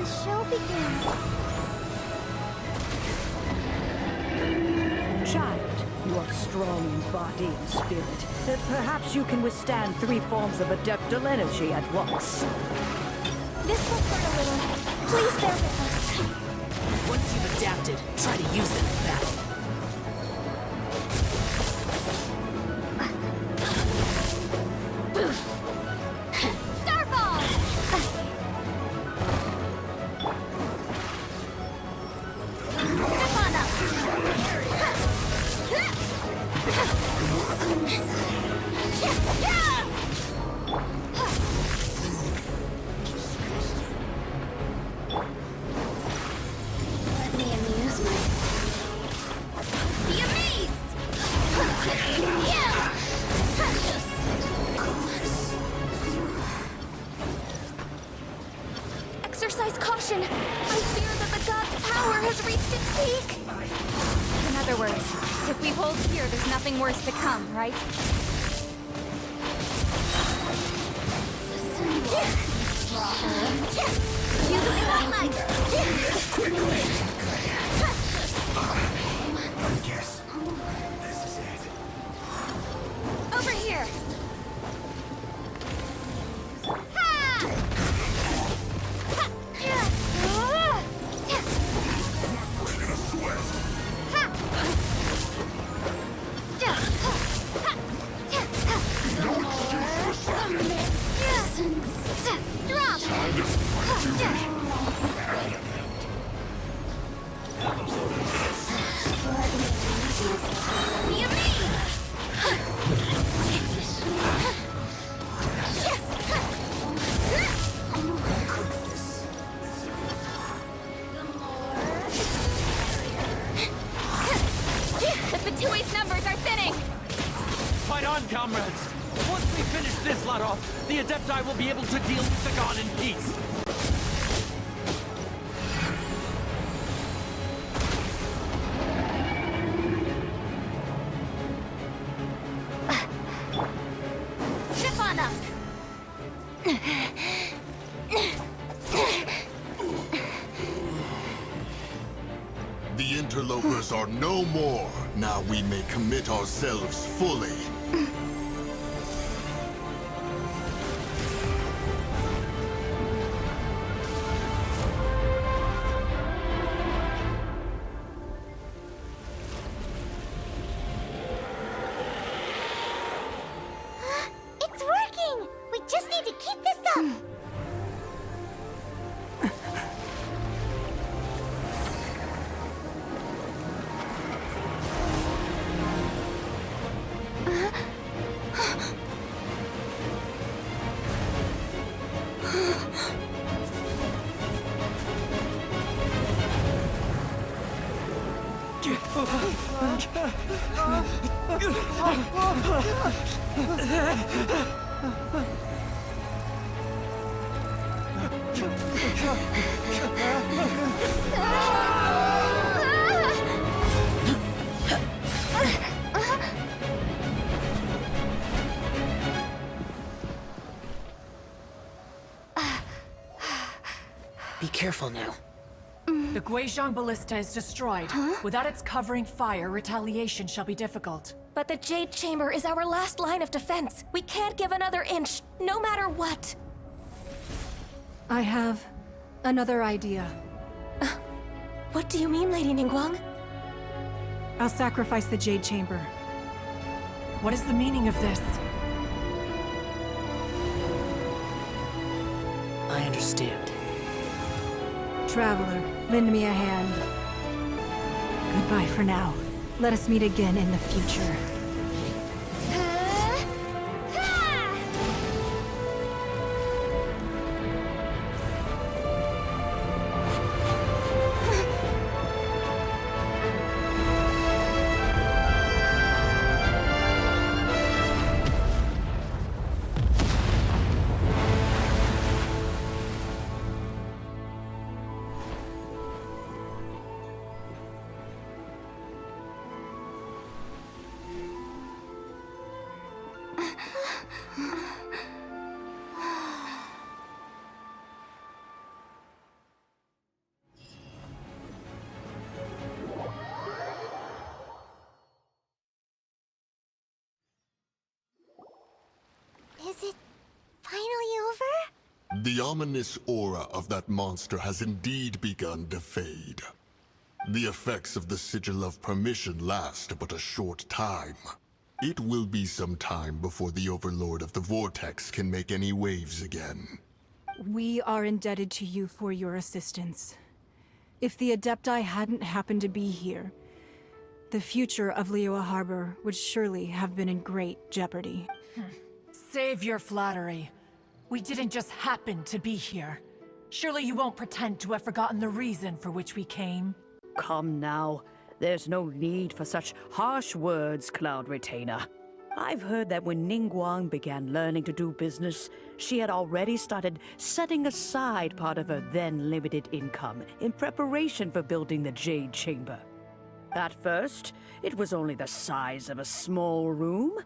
the show begins. Child, you are strong in body and spirit. Perhaps you can withstand 3 forms of adeptal energy at once. This will hurt a little. Please bear with us. Once you've adapted, try to use them in battle. Starball! Step on up! Let me amuse myself. Be amazed! Exercise caution! I fear that the god's power has reached its peak! In other words, if we hold here, there's nothing worse to come, right? Use the spotlight! I guess this is it. Over here! Ha! Ha! Yeah! The Fatui's numbers are thinning! Fight on, comrades! Once we finish this lot off, the Adepti will be able to deal with the god in peace. Ship on up! The interlopers are no more. Now we may commit ourselves fully. It's working! We just need to keep this up! Be careful now. The Guizhong Ballista is destroyed. Without its covering fire, retaliation shall be difficult. But the Jade Chamber is our last line of defense. We can't give another inch, no matter what. I have another idea. What do you mean, Lady Ningguang? I'll sacrifice the Jade Chamber. What is the meaning of this? I understand. Traveler, lend me a hand. Goodbye for now. Let us meet again in the future. The ominous aura of that monster has indeed begun to fade. The effects of the Sigil of Permission last but a short time. It will be some time before the Overlord of the Vortex can make any waves again. We are indebted to you for your assistance. If the Adepti hadn't happened to be here, the future of Liyue Harbor would surely have been in great jeopardy. Save your flattery. We didn't just happen to be here. Surely you won't pretend to have forgotten the reason for which we came. Come now. There's no need for such harsh words, Cloud Retainer. I've heard that when Ningguang began learning to do business, she had already started setting aside part of her then limited income in preparation for building the Jade Chamber. At first, it was only the size of a small room,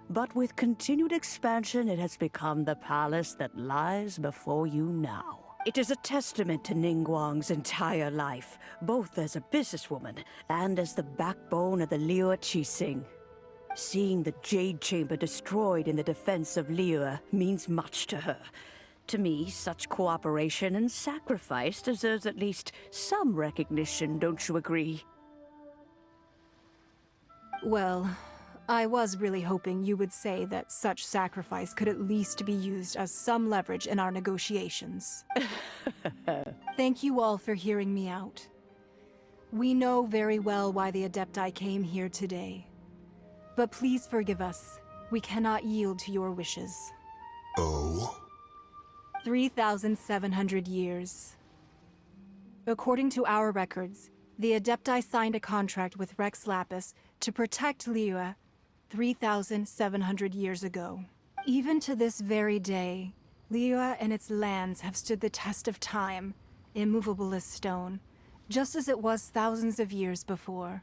but with continued expansion, it has become the palace that lies before you now. It is a testament to Ningguang's entire life, both as a businesswoman and as the backbone of the Liyue Qixing. Seeing the Jade Chamber destroyed in the defense of Liyue means much to her. To me, such cooperation and sacrifice deserves at least some recognition, don't you agree? Well, I was really hoping you would say that such sacrifice could at least be used as some leverage in our negotiations. Thank you all for hearing me out. We know very well why the Adepti came here today. But please forgive us. We cannot yield to your wishes. Oh? 3,700 years. According to our records, the Adepti signed a contract with Rex Lapis to protect Liyue 3,700 years ago. Even to this very day, Liyue and its lands have stood the test of time, immovable as stone, just as it was thousands of years before.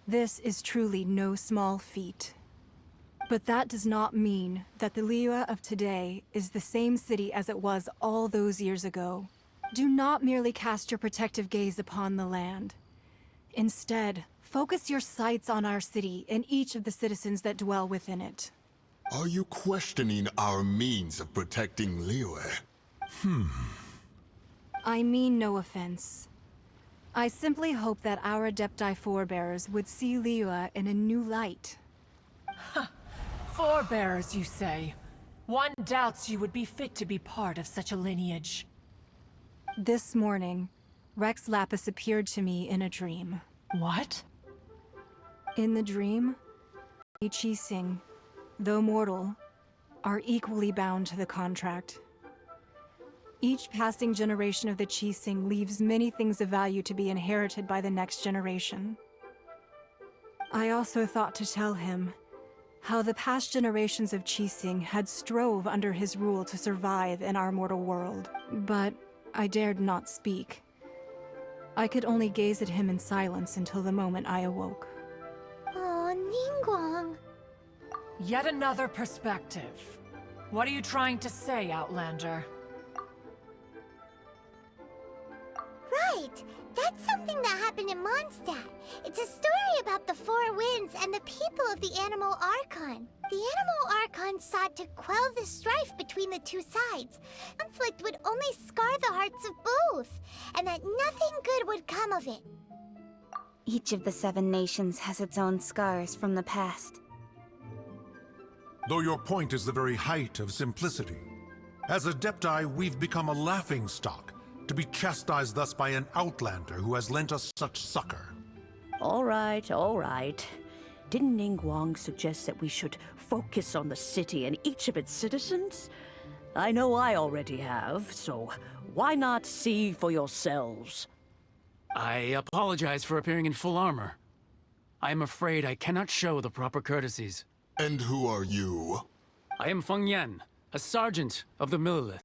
This is truly no small feat. But that does not mean that the Liyue of today is the same city as it was all those years ago. Do not merely cast your protective gaze upon the land. Instead, focus your sights on our city and each of the citizens that dwell within it. Are you questioning our means of protecting Liyue? I mean no offense. I simply hope that our Adepti forebears would see Liyue in a new light. Forebears, you say? One doubts you would be fit to be part of such a lineage. This morning, Rex Lapis appeared to me in a dream. What? In the dream, the Qixing, though mortal, are equally bound to the contract. Each passing generation of the Qixing leaves many things of value to be inherited by the next generation. I also thought to tell him how the past generations of Qixing had strove under his rule to survive in our mortal world, but I dared not speak. I could only gaze at him in silence until the moment I awoke. Oh, Ningguang. Yet another perspective. What are you trying to say, Outlander? Right! That's something that happened in Mondstadt. It's a story about the Four Winds and the people of the Animal Archon. The Animal Archon sought to quell the strife between the two sides. Conflict would only scar the hearts of both, and that nothing good would come of it. Each of the 7 nations has its own scars from the past. Though your point is the very height of simplicity. As Adepti, we've become a laughingstock, to be chastised thus by an outlander who has lent us such succor. All right, all right. Didn't Ningguang suggest that we should focus on the city and each of its citizens? I know I already have, so why not see for yourselves? I apologize for appearing in full armor. I am afraid I cannot show the proper courtesies. And who are you? I am Feng Yan, a sergeant of the Millelith.